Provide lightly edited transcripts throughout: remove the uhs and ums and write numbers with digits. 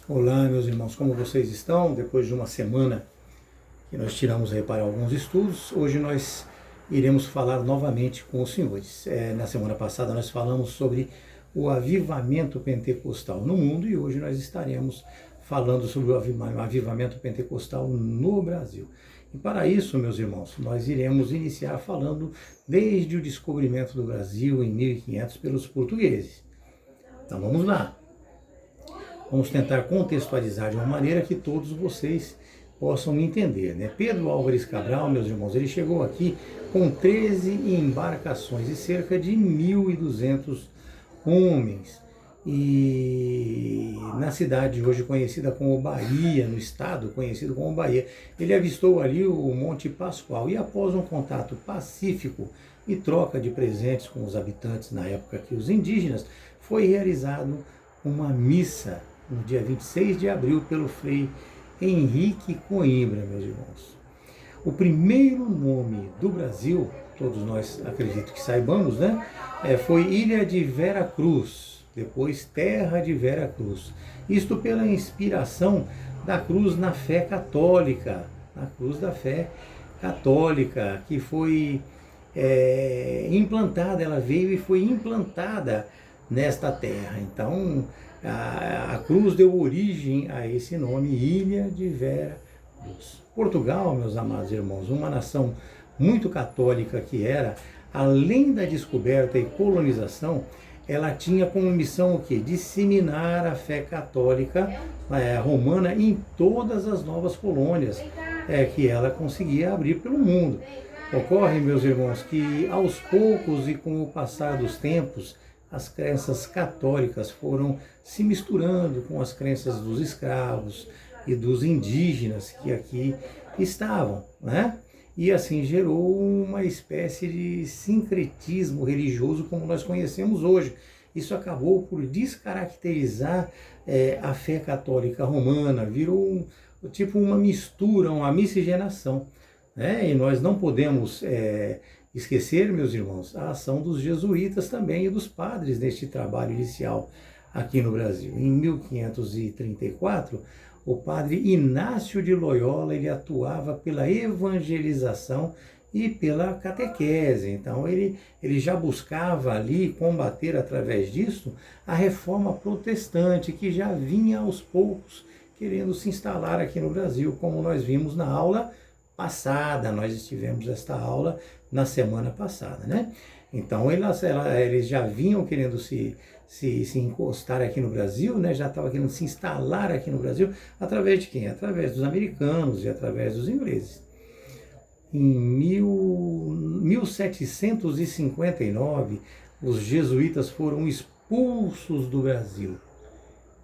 Olá, meus irmãos, como vocês estão? Depois de uma semana que nós tiramos aí para alguns estudos, hoje nós iremos falar novamente com os senhores. Na semana passada nós falamos sobre o avivamento pentecostal no mundo e hoje nós estaremos falando sobre o avivamento pentecostal no Brasil. E para isso, meus irmãos, nós iremos iniciar falando desde o descobrimento do Brasil em 1500 pelos portugueses. Então vamos lá. Vamos tentar contextualizar de uma maneira que todos vocês possam me entender, né? Pedro Álvares Cabral, meus irmãos, ele chegou aqui com 13 embarcações e cerca de 1.200 homens. E na cidade hoje conhecida como Bahia, no estado conhecido como Bahia, ele avistou ali o Monte Pascoal e após um contato pacífico e troca de presentes com os habitantes na época que os indígenas, foi realizado uma missa no dia 26 de abril pelo Frei Henrique Coimbra, meus irmãos. O primeiro nome do Brasil, todos nós acredito que saibamos, né? Foi Ilha de Vera Cruz, depois Terra de Vera Cruz. Isto pela inspiração da cruz na fé católica, na cruz da fé católica, que foi implantada, ela veio e foi implantada nesta terra. Então, a cruz deu origem a esse nome, Ilha de Vera Cruz. Portugal, meus amados irmãos, uma nação muito católica que era, além da descoberta e colonização, ela tinha como missão o quê? Disseminar a fé católica romana em todas as novas colônias que ela conseguia abrir pelo mundo. Ocorre, meus irmãos, que aos poucos e com o passar dos tempos, as crenças católicas foram se misturando com as crenças dos escravos e dos indígenas que aqui estavam, né? E assim gerou uma espécie de sincretismo religioso como nós conhecemos hoje. Isso acabou por descaracterizar a fé católica romana, virou tipo uma mistura, uma miscigenação, né? E nós não podemos esquecer, meus irmãos, a ação dos jesuítas também e dos padres neste trabalho inicial aqui no Brasil. Em 1534, o padre Inácio de Loyola, ele atuava pela evangelização e pela catequese. Então ele já buscava ali combater através disso a reforma protestante que já vinha aos poucos querendo se instalar aqui no Brasil, como nós vimos na aula passada, nós estivemos esta aula na semana passada, né? Então eles já vinham querendo se encostar aqui no Brasil, né? Já estavam querendo se instalar aqui no Brasil, através de quem? Através dos americanos e através dos ingleses. Em 1759, os jesuítas foram expulsos do Brasil.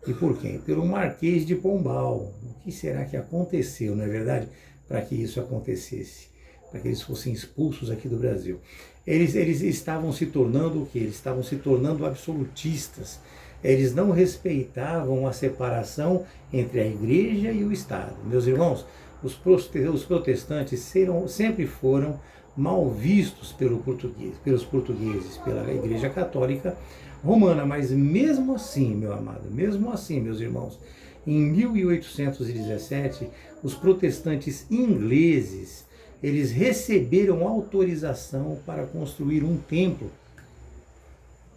E por quem? Pelo Marquês de Pombal. O que será que aconteceu, não é verdade? Para que isso acontecesse, para que eles fossem expulsos aqui do Brasil. Eles estavam se tornando o quê? Eles estavam se tornando absolutistas. Eles não respeitavam a separação entre a igreja e o Estado. Meus irmãos, os protestantes sempre foram mal vistos pelos portugueses, pela Igreja Católica Romana, mas mesmo assim, meu amado, mesmo assim, meus irmãos, em 1817, os protestantes ingleses, eles receberam autorização para construir um templo,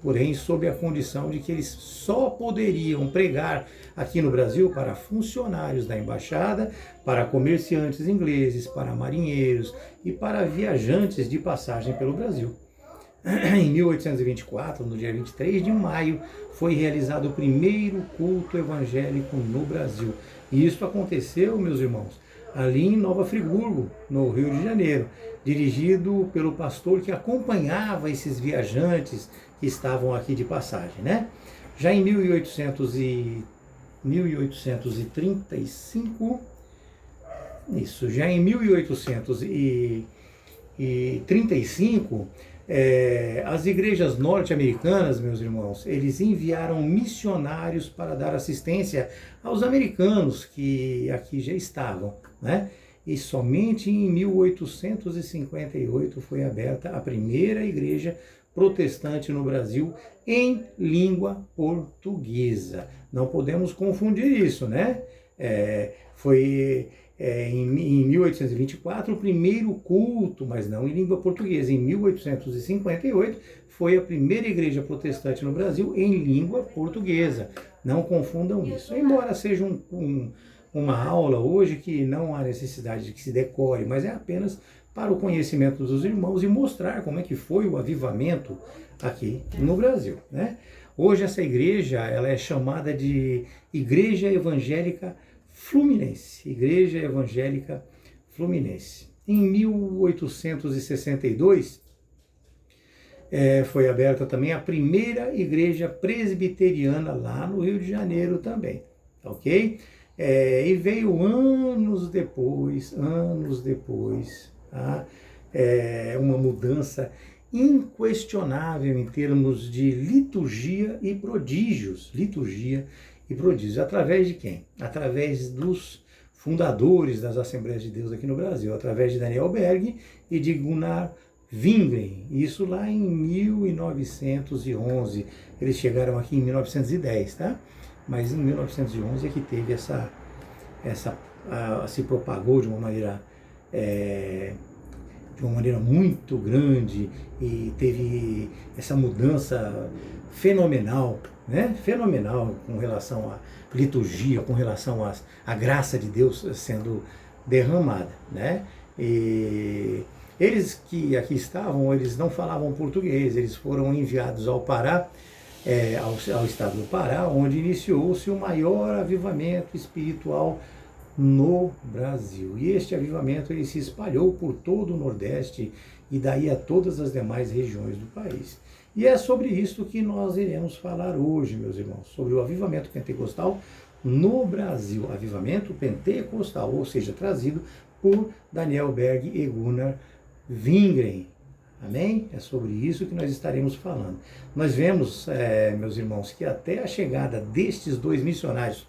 porém sob a condição de que eles só poderiam pregar aqui no Brasil para funcionários da embaixada, para comerciantes ingleses, para marinheiros e para viajantes de passagem pelo Brasil. Em 1824, no dia 23 de maio, foi realizado o primeiro culto evangélico no Brasil. E isso aconteceu, meus irmãos, ali em Nova Friburgo, no Rio de Janeiro, dirigido pelo pastor que acompanhava esses viajantes que estavam aqui de passagem, né? Já em 1835, já em 1835, as igrejas norte-americanas, meus irmãos, eles enviaram missionários para dar assistência aos americanos que aqui já estavam, né? E somente em 1858 foi aberta a primeira igreja protestante no Brasil em língua portuguesa. Não podemos confundir isso, né? Foi em 1824 o primeiro culto, mas não em língua portuguesa. Em 1858 foi a primeira igreja protestante no Brasil em língua portuguesa. Não confundam isso. Embora seja uma aula hoje que não há necessidade de que se decore, mas é apenas para o conhecimento dos irmãos e mostrar como é que foi o avivamento aqui no Brasil, né? Hoje essa igreja, ela é chamada de Igreja Evangélica Fluminense, Igreja Evangélica Fluminense. Em 1862, foi aberta também a primeira igreja presbiteriana lá no Rio de Janeiro também, ok? E veio anos depois, tá? Uma mudança inquestionável em termos de liturgia e prodígios. Através de quem? Através dos fundadores das Assembleias de Deus aqui no Brasil, através de Daniel Berg e de Gunnar Wingren, isso lá em 1911. Eles chegaram aqui em 1910, tá? Mas em 1911 é que teve se propagou de uma maneira muito grande e teve essa mudança fenomenal, né? Fenomenal com relação à liturgia, com relação à graça de Deus sendo derramada, né? E eles que aqui estavam, eles não falavam português, eles foram enviados ao Pará, ao estado do Pará, onde iniciou-se o maior avivamento espiritual no Brasil. E este avivamento ele se espalhou por todo o Nordeste e daí a todas as demais regiões do país. E é sobre isso que nós iremos falar hoje, meus irmãos, sobre o avivamento pentecostal no Brasil. Avivamento pentecostal, ou seja, trazido por Daniel Berg e Gunnar Wingren. Amém? É sobre isso que nós estaremos falando. Nós vemos, meus irmãos, que até a chegada destes dois missionários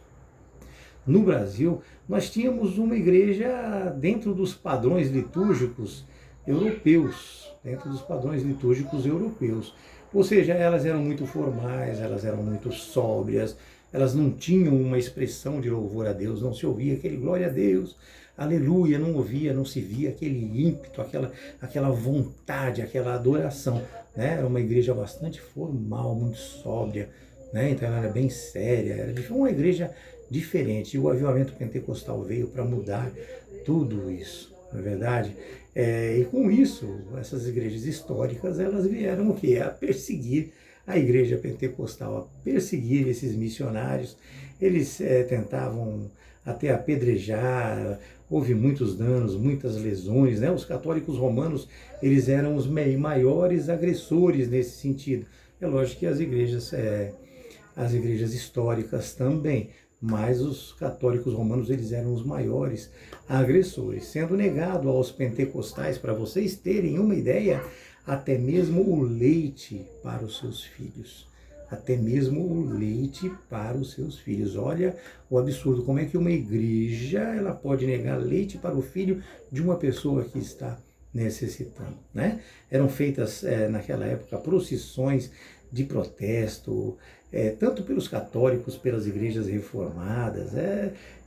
no Brasil, nós tínhamos uma igreja dentro dos padrões litúrgicos europeus, Ou seja, elas eram muito formais, elas eram muito sóbrias, elas não tinham uma expressão de louvor a Deus, não se ouvia aquele glória a Deus, aleluia, não se via aquele ímpeto, aquela vontade, aquela adoração, né? Era uma igreja bastante formal, muito sóbria, né? Então ela era bem séria, era uma igreja diferente. E o avivamento pentecostal veio para mudar tudo isso, não é verdade? E com isso, essas igrejas históricas, elas vieram o quê? A perseguir a igreja pentecostal, a perseguir esses missionários. Eles tentavam até apedrejar, houve muitos danos, muitas lesões, né? Os católicos romanos, eles eram os maiores agressores nesse sentido. É lógico que as igrejas históricas também, mas os católicos romanos, eles eram os maiores agressores, sendo negado aos pentecostais, para vocês terem uma ideia, até mesmo o leite para os seus filhos. Olha o absurdo, como é que uma igreja ela pode negar leite para o filho de uma pessoa que está necessitando, né? Eram feitas naquela época procissões de protesto, tanto pelos católicos, pelas igrejas reformadas.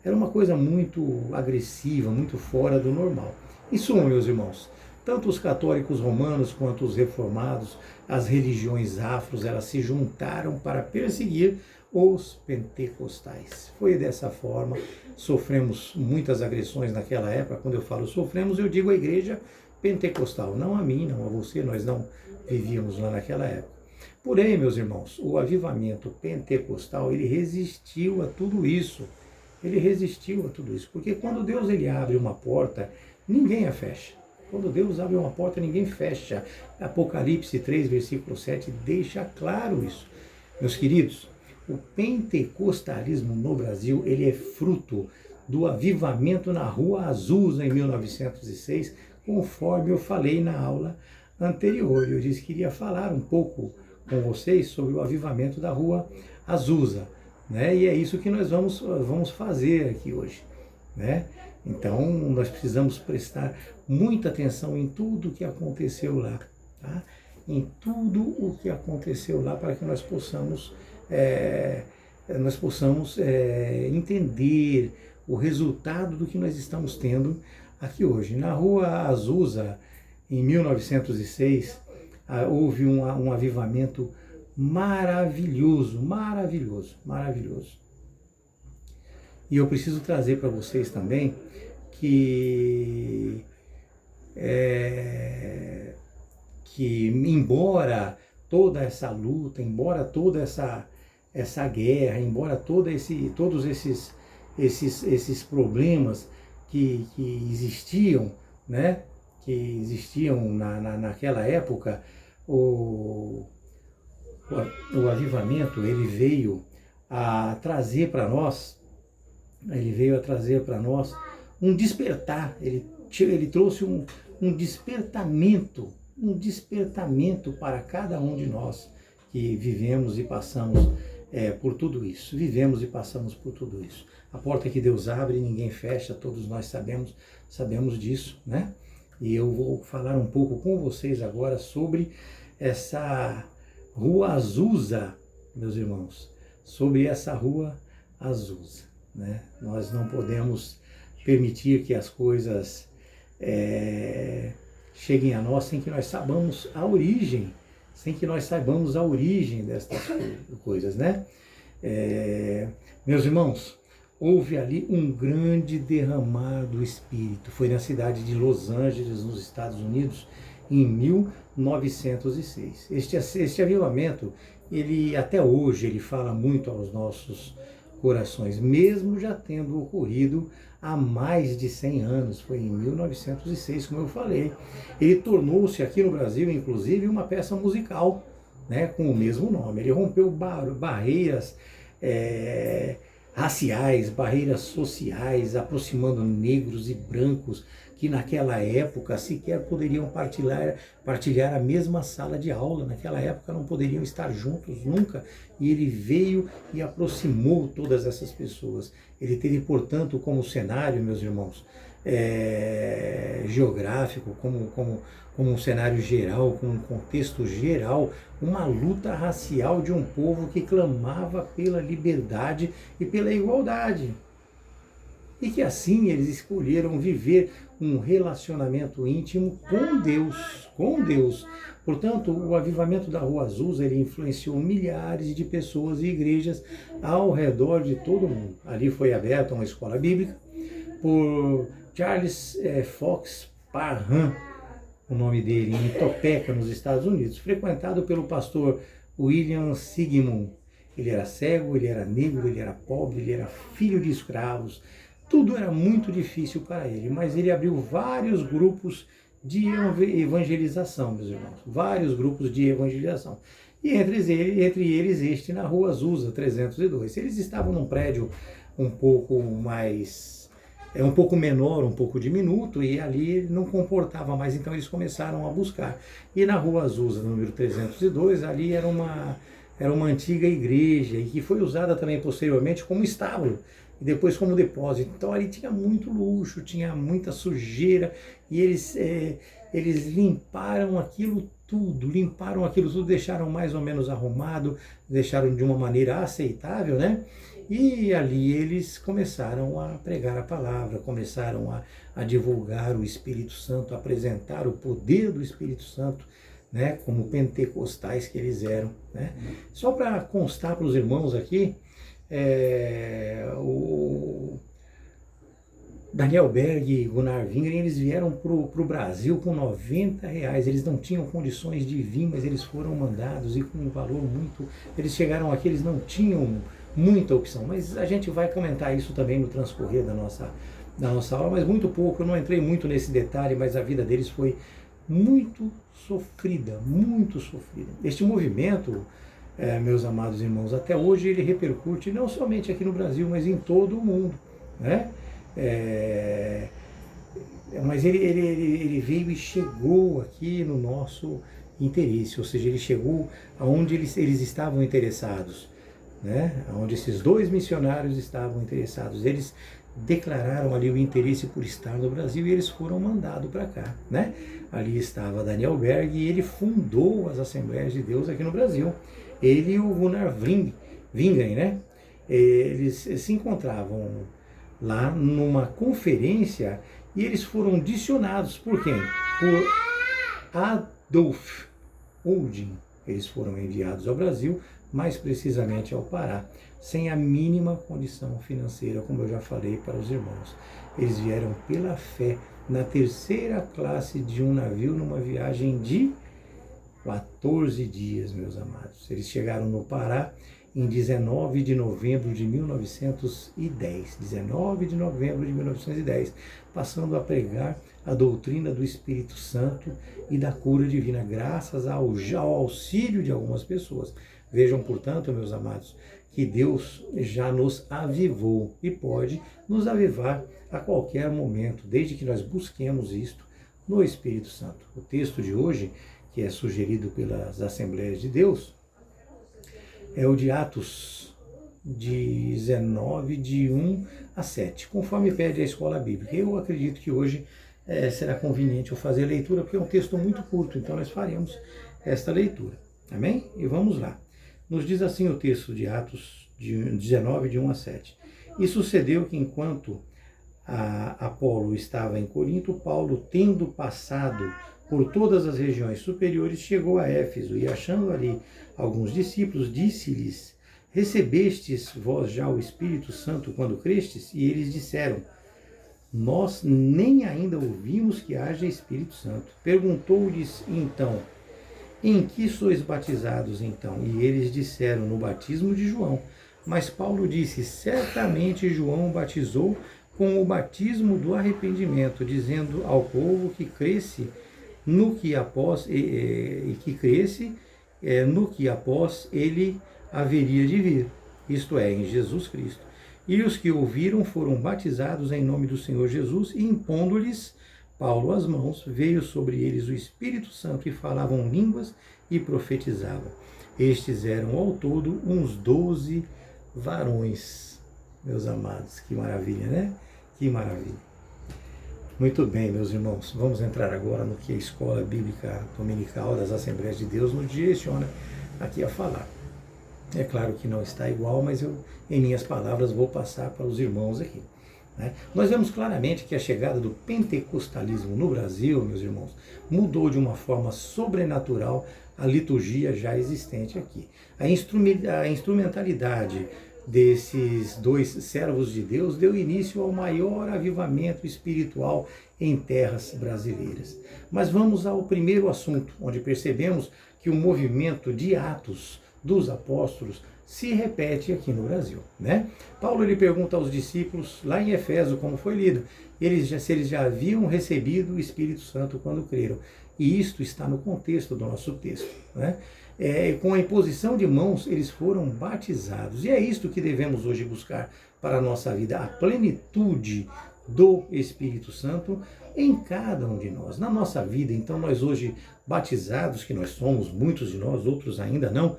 Era uma coisa muito agressiva, muito fora do normal. Em suma, meus irmãos, tanto os católicos romanos quanto os reformados, as religiões afros, elas se juntaram para perseguir os pentecostais. Foi dessa forma, sofremos muitas agressões naquela época. Quando eu falo sofremos, eu digo a igreja pentecostal, não a mim, não a você, nós não vivíamos lá naquela época. Porém, meus irmãos, o avivamento pentecostal, ele resistiu a tudo isso. Porque quando Deus ele abre uma porta, ninguém a fecha. Quando Deus abre uma porta, ninguém fecha. Apocalipse 3, versículo 7, deixa claro isso. Meus queridos, o pentecostalismo no Brasil, ele é fruto do avivamento na Rua Azusa, em 1906, conforme eu falei na aula anterior. Eu disse que iria falar um pouco com vocês sobre o avivamento da Rua Azusa, né? E é isso que nós vamos fazer aqui hoje, né? Então, nós precisamos prestar muita atenção em tudo que aconteceu lá, tá? em tudo o que aconteceu lá para que nós possamos entender o resultado do que nós estamos tendo aqui hoje. Na Rua Azusa, em 1906, houve um avivamento maravilhoso, maravilhoso, maravilhoso. E eu preciso trazer para vocês também que embora toda essa luta, embora toda essa guerra, embora todos esses problemas que existiam, né, que existiam naquela época, o avivamento ele veio a trazer para nós, um despertar, ele trouxe um despertamento para cada um de nós que vivemos e passamos por tudo isso. Vivemos e passamos por tudo isso. A porta que Deus abre, ninguém fecha, todos nós sabemos disso, né? E eu vou falar um pouco com vocês agora sobre essa Rua Azusa, meus irmãos, sobre essa Rua Azusa, né? Nós não podemos permitir que as coisas cheguem a nós sem que nós saibamos a origem, destas coisas, né? Meus irmãos, houve ali um grande derramar do Espírito. Foi na cidade de Los Angeles, nos Estados Unidos, em 1906. Este avivamento, até hoje, ele fala muito aos nossos corações, mesmo já tendo ocorrido há mais de 100 anos, foi em 1906, como eu falei. Ele tornou-se aqui no Brasil, inclusive, uma peça musical, né, com o mesmo nome. Ele rompeu barreiras raciais, barreiras sociais, aproximando negros e brancos que naquela época sequer poderiam partilhar a mesma sala de aula. Naquela época não poderiam estar juntos nunca, e ele veio e aproximou todas essas pessoas. Ele teve, portanto, como cenário, meus irmãos, geográfico, como um cenário geral, com um contexto geral, uma luta racial de um povo que clamava pela liberdade e pela igualdade. E que assim eles escolheram viver um relacionamento íntimo com Deus. Portanto, o avivamento da Rua Azusa, ele influenciou milhares de pessoas e igrejas ao redor de todo o mundo. Ali foi aberta uma escola bíblica por Charles Fox Parham, o nome dele, em Topeka, nos Estados Unidos, frequentado pelo pastor William Sigmund. Ele era cego, ele era negro, ele era pobre, ele era filho de escravos. Tudo era muito difícil para ele, mas ele abriu vários grupos de evangelização, meus irmãos, vários grupos de evangelização. E entre eles este na Rua Azusa 302. Eles estavam num prédio um pouco menor, um pouco diminuto, e ali ele não comportava mais, então eles começaram a buscar. E na Rua Azusa, número 302, ali era uma antiga igreja, e que foi usada também posteriormente como estábulo, e depois como depósito. Então ali tinha muito luxo, tinha muita sujeira, e eles limparam aquilo tudo, deixaram mais ou menos arrumado, deixaram de uma maneira aceitável, né? E ali eles começaram a pregar a palavra, começaram a divulgar o Espírito Santo, a apresentar o poder do Espírito Santo, né, como pentecostais que eles eram, né? Só para constar para os irmãos aqui, o Daniel Berg e Gunnar Wingren, eles vieram para o Brasil com R$90. Eles não tinham condições de vir, mas eles foram mandados, e com um valor muito... Eles chegaram aqui, eles não tinham muita opção, mas a gente vai comentar isso também no transcorrer da nossa aula, mas muito pouco. Eu não entrei muito nesse detalhe, mas a vida deles foi muito sofrida, muito sofrida. Este movimento, meus amados irmãos, até hoje ele repercute não somente aqui no Brasil, mas em todo o mundo, né? Mas ele veio e chegou aqui no nosso interesse, ou seja, ele chegou aonde eles estavam interessados. né, onde esses dois missionários estavam interessados. Eles declararam ali o interesse por estar no Brasil e eles foram mandados para cá, né? Ali estava Daniel Berg e ele fundou as Assembleias de Deus aqui no Brasil. Ele e o Gunnar Wingren, né? Eles se encontravam lá numa conferência e eles foram dicionados por quem? Por Adolf Olding. Eles foram enviados ao Brasil, mais precisamente ao Pará, sem a mínima condição financeira, como eu já falei para os irmãos. Eles vieram pela fé na terceira classe de um navio numa viagem de 14 dias, meus amados. Eles chegaram no Pará em 19 de novembro de 1910. 19 de novembro de 1910, passando a pregar a doutrina do Espírito Santo e da cura divina, graças ao auxílio de algumas pessoas. Vejam, portanto, meus amados, que Deus já nos avivou e pode nos avivar a qualquer momento, desde que nós busquemos isto no Espírito Santo. O texto de hoje, que é sugerido pelas Assembleias de Deus, é o de Atos 19, de 1 a 7, conforme pede a escola bíblica. Eu acredito que hoje será conveniente eu fazer a leitura, porque é um texto muito curto, então nós faremos esta leitura. Amém? E vamos lá. Nos diz assim o texto de Atos 19, de 1 a 7. E sucedeu que enquanto Apolo estava em Corinto, Paulo, tendo passado por todas as regiões superiores, chegou a Éfeso e, achando ali alguns discípulos, disse-lhes: recebestes vós já o Espírito Santo quando crestes? E eles disseram: nós nem ainda ouvimos que haja Espírito Santo. Perguntou-lhes então: em que sois batizados então? E eles disseram: no batismo de João. Mas Paulo disse: certamente João batizou com o batismo do arrependimento, dizendo ao povo que cresce no que após ele haveria de vir, isto é, em Jesus Cristo. E os que ouviram foram batizados em nome do Senhor Jesus, e impondo-lhes Paulo as mãos, veio sobre eles o Espírito Santo, e falavam línguas e profetizavam. Estes eram ao todo uns 12 varões, meus amados. Que maravilha, né? Que maravilha. Muito bem, meus irmãos, vamos entrar agora no que a Escola Bíblica Dominical das Assembleias de Deus nos direciona aqui a falar. É claro que não está igual, mas eu, em minhas palavras, vou passar para os irmãos aqui, né? Nós vemos claramente que a chegada do pentecostalismo no Brasil, meus irmãos, mudou de uma forma sobrenatural a liturgia já existente aqui. A instrumentalidade desses dois servos de Deus deu início ao maior avivamento espiritual em terras brasileiras. Mas vamos ao primeiro assunto, onde percebemos que o movimento de Atos dos Apóstolos se repete aqui no Brasil, né? Paulo ele pergunta aos discípulos lá em Efésio, como foi lido, se eles já haviam recebido o Espírito Santo quando creram. E isto está no contexto do nosso texto, né? Com a imposição de mãos, eles foram batizados. E é isto que devemos hoje buscar para a nossa vida, a plenitude do Espírito Santo em cada um de nós, na nossa vida. Então nós hoje batizados, que nós somos, muitos de nós, outros ainda não,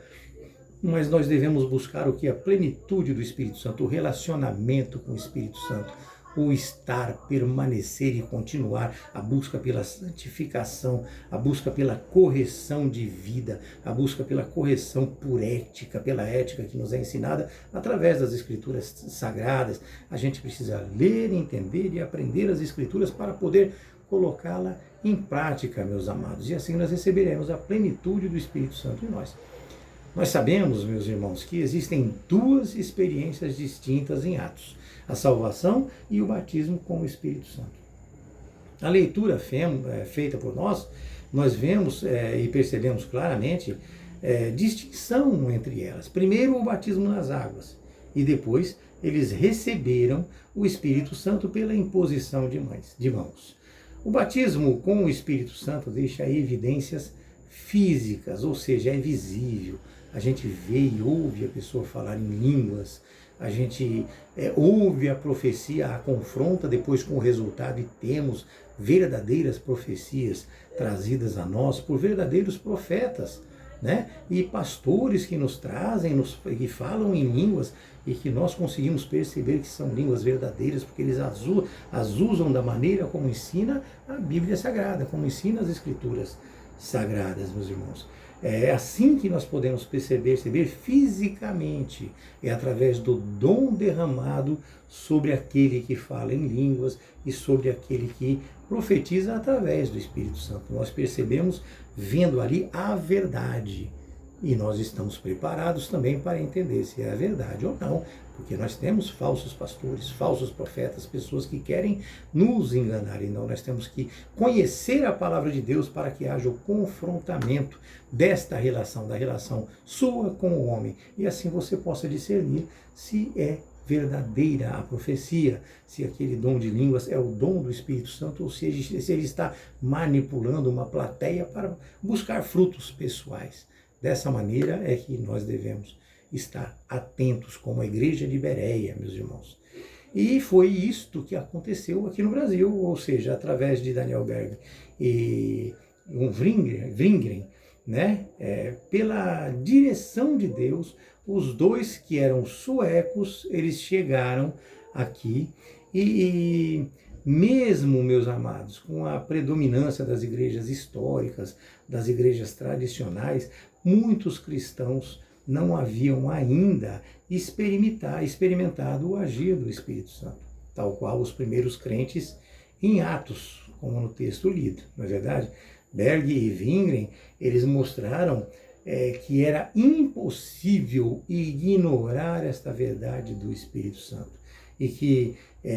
mas nós devemos buscar o que? A plenitude do Espírito Santo, o relacionamento com o Espírito Santo, o estar, permanecer e continuar, a busca pela santificação, a busca pela correção de vida, a busca pela correção por ética, pela ética que nos é ensinada através das Escrituras Sagradas. A gente precisa ler, entender e aprender as Escrituras para poder colocá-la em prática, meus amados, e assim nós receberemos a plenitude do Espírito Santo em nós. Nós sabemos, meus irmãos, que existem duas experiências distintas em Atos: a salvação e o batismo com o Espírito Santo. A leitura feita por nós vemos e percebemos claramente distinção entre elas. Primeiro, o batismo nas águas, e depois eles receberam o Espírito Santo pela imposição de mãos. O batismo com o Espírito Santo deixa evidências físicas, ou seja, é visível. A gente vê e ouve a pessoa falar em línguas, a gente ouve a profecia, a confronta depois com o resultado e temos verdadeiras profecias trazidas a nós por verdadeiros profetas né? E pastores que nos trazem, que falam em línguas e que nós conseguimos perceber que são línguas verdadeiras, porque eles as usam da maneira como ensina a Bíblia Sagrada, como ensina as Escrituras Sagradas, meus irmãos. É assim que nós podemos perceber fisicamente, é através do dom derramado sobre aquele que fala em línguas e sobre aquele que profetiza através do Espírito Santo. Nós percebemos vendo ali a verdade. E nós estamos preparados também para entender se é a verdade ou não, porque nós temos falsos pastores, falsos profetas, pessoas que querem nos enganar. Então nós temos que conhecer a palavra de Deus para que haja o confrontamento desta relação, da relação sua com o homem. E assim você possa discernir se é verdadeira a profecia, se aquele dom de línguas é o dom do Espírito Santo ou se ele está manipulando uma plateia para buscar frutos pessoais. Dessa maneira é que nós devemos estar atentos como a igreja de Bereia, meus irmãos. E foi isto que aconteceu aqui no Brasil, ou seja, através de Daniel Berg e Wingren, né? Pela direção de Deus, os dois que eram suecos, eles chegaram aqui e mesmo, meus amados, com a predominância das igrejas históricas, das igrejas tradicionais, muitos cristãos não haviam ainda experimentado o agir do Espírito Santo, tal qual os primeiros crentes em Atos, como no texto lido, não é verdade? Berg e Wingren, eles mostraram que era impossível ignorar esta verdade do Espírito Santo e que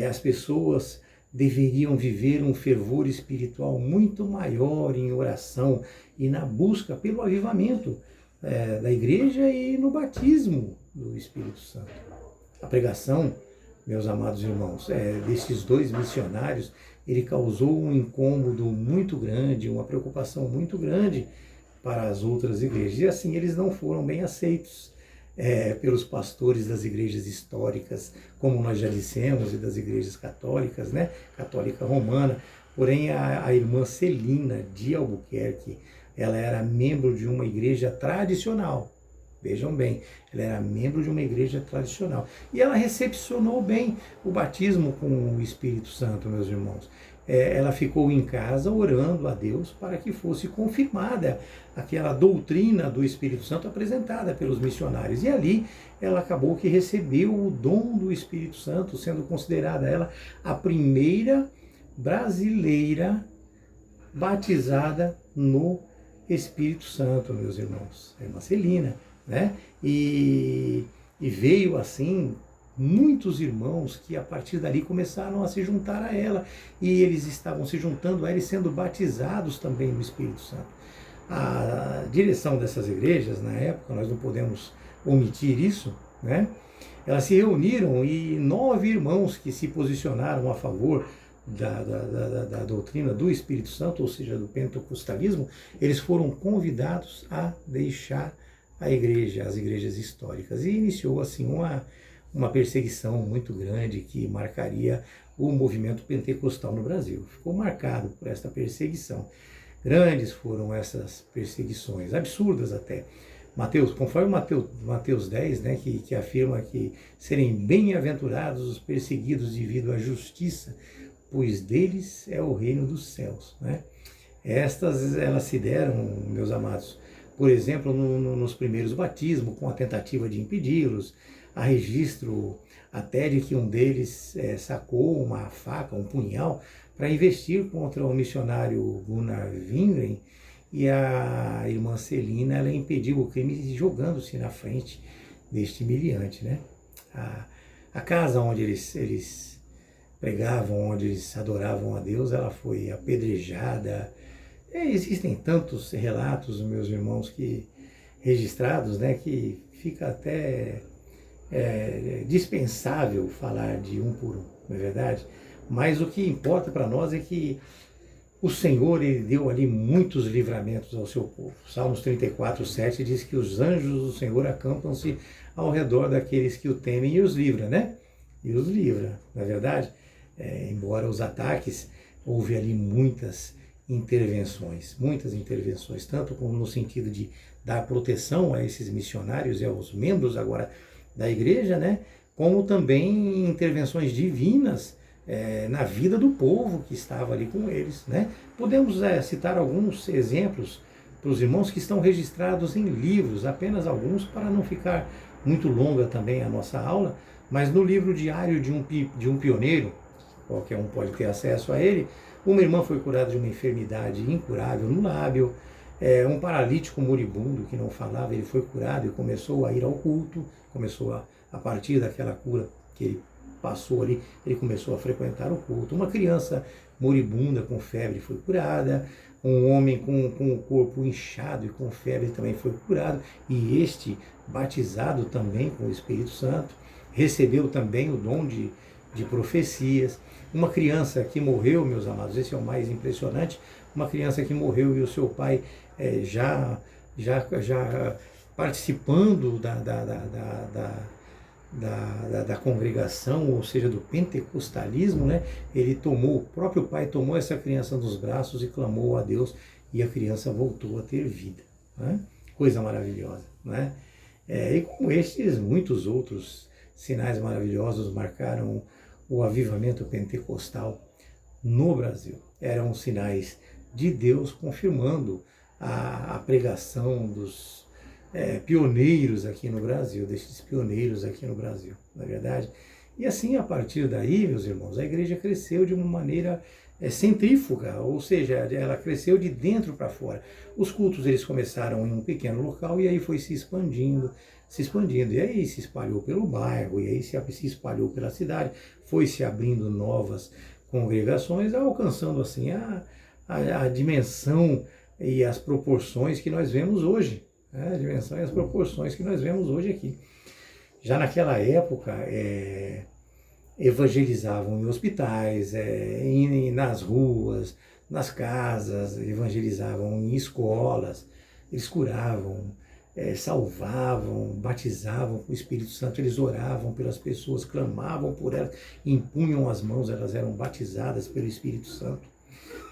as pessoas deveriam viver um fervor espiritual muito maior em oração e na busca pelo avivamento da igreja e no batismo do Espírito Santo. A pregação, meus amados irmãos, desses dois missionários, ele causou um incômodo muito grande, uma preocupação muito grande para as outras igrejas. E assim eles não foram bem aceitos pelos pastores das igrejas históricas, como nós já dissemos, e das igrejas católicas, né? Católica romana. Porém, a irmã Celina de Albuquerque, ela era membro de uma igreja tradicional. Vejam bem, ela era membro de uma igreja tradicional. E ela recepcionou bem o batismo com o Espírito Santo, meus irmãos. Ela ficou em casa orando a Deus para que fosse confirmada aquela doutrina do Espírito Santo apresentada pelos missionários. E ali ela acabou que recebeu o dom do Espírito Santo, sendo considerada ela a primeira brasileira batizada no Espírito Santo, meus irmãos. É uma Celina, né? E veio assim muitos irmãos que a partir dali começaram a se juntar a ela, e eles estavam se juntando a ela e sendo batizados também no Espírito Santo. A direção dessas igrejas, na época, nós não podemos omitir isso, né? Elas se reuniram e 9 irmãos que se posicionaram a favor da doutrina do Espírito Santo, ou seja, do pentecostalismo, eles foram convidados a deixar a igreja, as igrejas históricas, e iniciou assim uma perseguição muito grande que marcaria o movimento pentecostal no Brasil. Ficou marcado por esta perseguição. Grandes foram essas perseguições, absurdas até. Conforme Mateus 10, né, que afirma que serem bem-aventurados os perseguidos devido à justiça, pois deles é o reino dos céus, né? Elas se deram, meus amados, por exemplo, nos primeiros batismos, com a tentativa de impedi-los. Há registro até de que um deles sacou uma faca, um punhal, para investir contra o missionário Gunnar Wingren, e a irmã Celina, ela impediu o crime jogando-se na frente deste miliante, né? A casa onde eles pregavam, onde eles adoravam a Deus, ela foi apedrejada. Existem tantos relatos, meus irmãos, que registrados, né, que fica até dispensável falar de um por um, não é verdade? Mas o que importa para nós é que o Senhor, ele deu ali muitos livramentos ao seu povo. Salmos 34:7 diz que os anjos do Senhor acampam-se ao redor daqueles que o temem e os livra, né? E os livra, não é verdade? Embora os ataques, houve ali muitas intervenções, tanto como no sentido de dar proteção a esses missionários e aos membros agora da igreja, né? Como também intervenções divinas na vida do povo que estava ali com eles, né? Podemos citar alguns exemplos para os irmãos que estão registrados em livros, apenas alguns para não ficar muito longa também a nossa aula, mas no livro Diário de um Pioneiro, qualquer um pode ter acesso a ele, uma irmã foi curada de uma enfermidade incurável no lábio, um paralítico moribundo que não falava, ele foi curado e começou a ir ao culto, começou a partir daquela cura que ele passou ali, ele começou a frequentar o culto. Uma criança moribunda com febre foi curada, um homem com o corpo inchado e com febre também foi curado, e este, batizado também com o Espírito Santo, recebeu também o dom de profecias. Uma criança que morreu, meus amados, esse é o mais impressionante, uma criança que morreu e o seu pai já participando da congregação, ou seja, do pentecostalismo, né? O próprio pai tomou essa criança nos braços e clamou a Deus, e a criança voltou a ter vida, né? Coisa maravilhosa, né? E como estes, muitos outros sinais maravilhosos marcaram o avivamento pentecostal no Brasil. Eram sinais de Deus confirmando a pregação dos pioneiros aqui no Brasil, desses pioneiros aqui no Brasil, na verdade. E assim, a partir daí, meus irmãos, a igreja cresceu de uma maneira centrífuga, ou seja, ela cresceu de dentro para fora. Os cultos, eles começaram em um pequeno local e aí foi se expandindo, e aí se espalhou pelo bairro, e aí se espalhou pela cidade, foi se abrindo novas congregações, alcançando assim a dimensão e as proporções que nós vemos hoje. A dimensão e as proporções que nós vemos hoje aqui. Já naquela época, evangelizavam em hospitais, nas ruas, nas casas, evangelizavam em escolas, eles curavam, salvavam, batizavam com o Espírito Santo, eles oravam pelas pessoas, clamavam por elas, impunham as mãos, elas eram batizadas pelo Espírito Santo,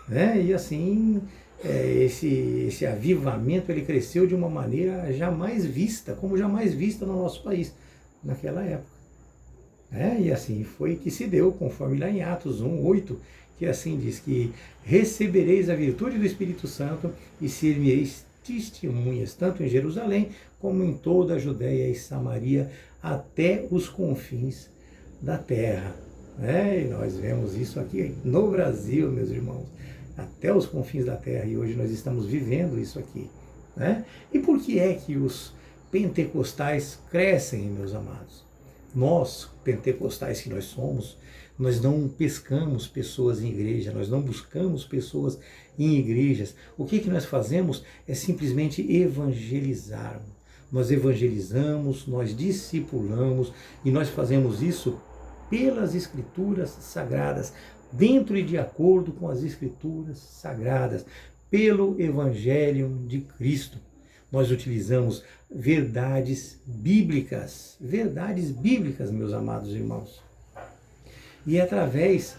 né? E assim, esse avivamento, ele cresceu de uma maneira jamais vista, como jamais vista no nosso país, naquela época. E assim foi que se deu, conforme lá em Atos 1:8, que assim diz que recebereis a virtude do Espírito Santo e sereis testemunhas, tanto em Jerusalém como em toda a Judéia e Samaria, até os confins da terra. E nós vemos isso aqui no Brasil, meus irmãos, até os confins da terra, e hoje nós estamos vivendo isso aqui, né? E por que é que os pentecostais crescem, meus amados? Nós, pentecostais que nós somos, nós não pescamos pessoas em igreja, nós não buscamos pessoas em igrejas. O que nós fazemos é simplesmente evangelizarmos. Nós evangelizamos, nós discipulamos, e nós fazemos isso pelas Escrituras Sagradas, dentro e de acordo com as Escrituras Sagradas, pelo Evangelho de Cristo. Nós utilizamos verdades bíblicas, meus amados irmãos. E através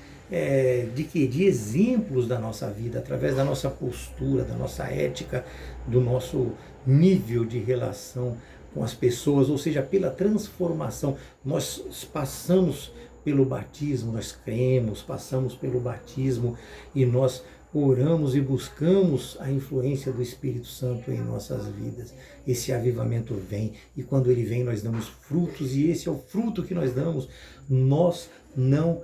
de exemplos da nossa vida, através da nossa postura, da nossa ética, do nosso nível de relação com as pessoas, ou seja, pela transformação, nós passamos pelo batismo, nós cremos, passamos pelo batismo e nós oramos e buscamos a influência do Espírito Santo em nossas vidas. Esse avivamento vem, e quando ele vem nós damos frutos, e esse é o fruto que nós damos. Nós não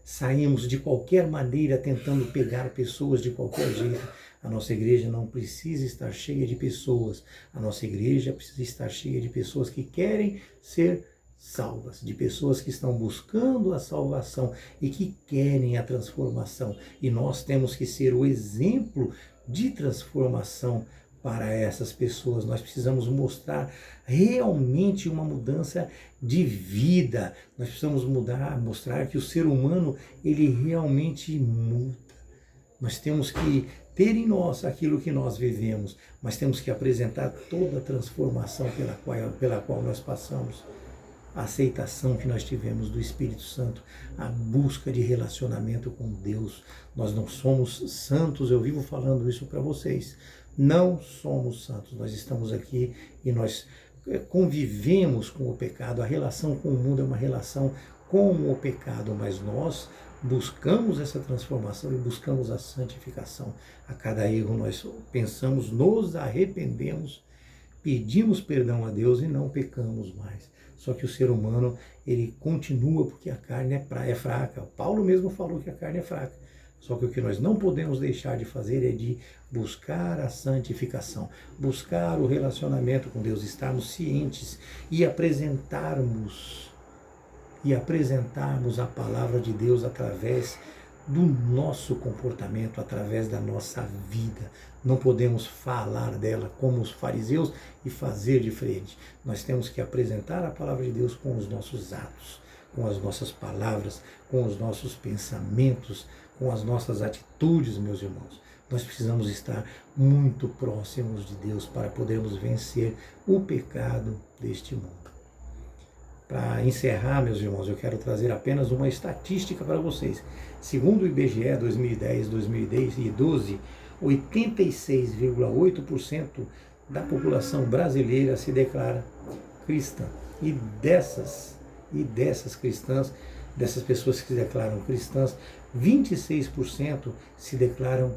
saímos de qualquer maneira tentando pegar pessoas de qualquer jeito. A nossa igreja não precisa estar cheia de pessoas, a nossa igreja precisa estar cheia de pessoas que querem ser salvas, de pessoas que estão buscando a salvação e que querem a transformação. E nós temos que ser o exemplo de transformação para essas pessoas. Nós precisamos mostrar realmente uma mudança de vida. Nós precisamos mostrar que o ser humano, ele realmente muda. Nós temos que ter em nós aquilo que nós vivemos, mas temos que apresentar toda a transformação pela qual nós passamos. A aceitação que nós tivemos do Espírito Santo, a busca de relacionamento com Deus. Nós não somos santos, eu vivo falando isso para vocês. Não somos santos. Nós estamos aqui e nós convivemos com o pecado. A relação com o mundo é uma relação com o pecado, mas nós buscamos essa transformação e buscamos a santificação. A cada erro nós pensamos, nos arrependemos, pedimos perdão a Deus e não pecamos mais. Só que o ser humano, ele continua porque a carne é fraca. Paulo mesmo falou que a carne é fraca. Só que o que nós não podemos deixar de fazer é de buscar a santificação, buscar o relacionamento com Deus, estarmos cientes e apresentarmos a palavra de Deus através do nosso comportamento, através da nossa vida. Não podemos falar dela como os fariseus e fazer diferente. Nós temos que apresentar a palavra de Deus com os nossos atos, com as nossas palavras, com os nossos pensamentos, com as nossas atitudes, meus irmãos. Nós precisamos estar muito próximos de Deus para podermos vencer o pecado deste mundo. Para encerrar, meus irmãos, eu quero trazer apenas uma estatística para vocês. Segundo o IBGE 2010-2012, 86,8% da população brasileira se declara cristã. E dessas cristãs, dessas pessoas que se declaram cristãs, 26% se declaram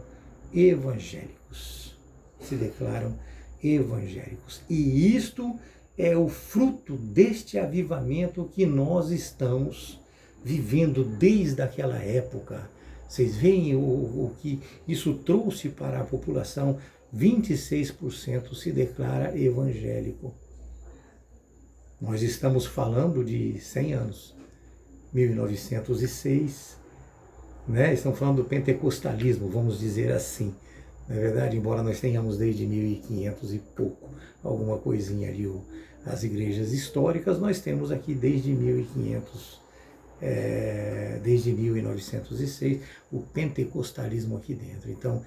evangélicos. Se declaram evangélicos. E isto é o fruto deste avivamento que nós estamos vivendo desde aquela época. Vocês veem o que isso trouxe para a população? 26% se declara evangélico. Nós estamos falando de 100 anos, 1906, né? Estamos falando do pentecostalismo, vamos dizer assim. Na verdade, embora nós tenhamos desde 1500 e pouco, alguma coisinha ali, as igrejas históricas, nós temos aqui desde 1500, desde 1906, o pentecostalismo aqui dentro. Então,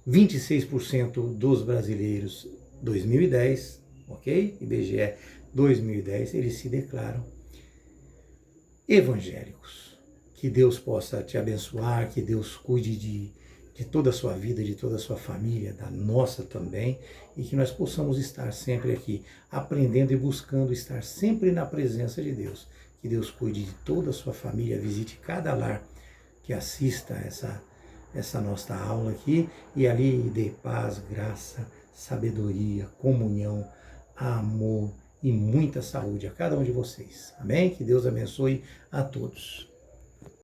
26% dos brasileiros, 2010, ok? IBGE 2010, eles se declaram evangélicos. Que Deus possa te abençoar, que Deus cuide de toda a sua vida, de toda a sua família, da nossa também, e que nós possamos estar sempre aqui, aprendendo e buscando estar sempre na presença de Deus. Que Deus cuide de toda a sua família, visite cada lar que assista essa nossa aula aqui, e ali dê paz, graça, sabedoria, comunhão, amor e muita saúde a cada um de vocês. Amém? Que Deus abençoe a todos.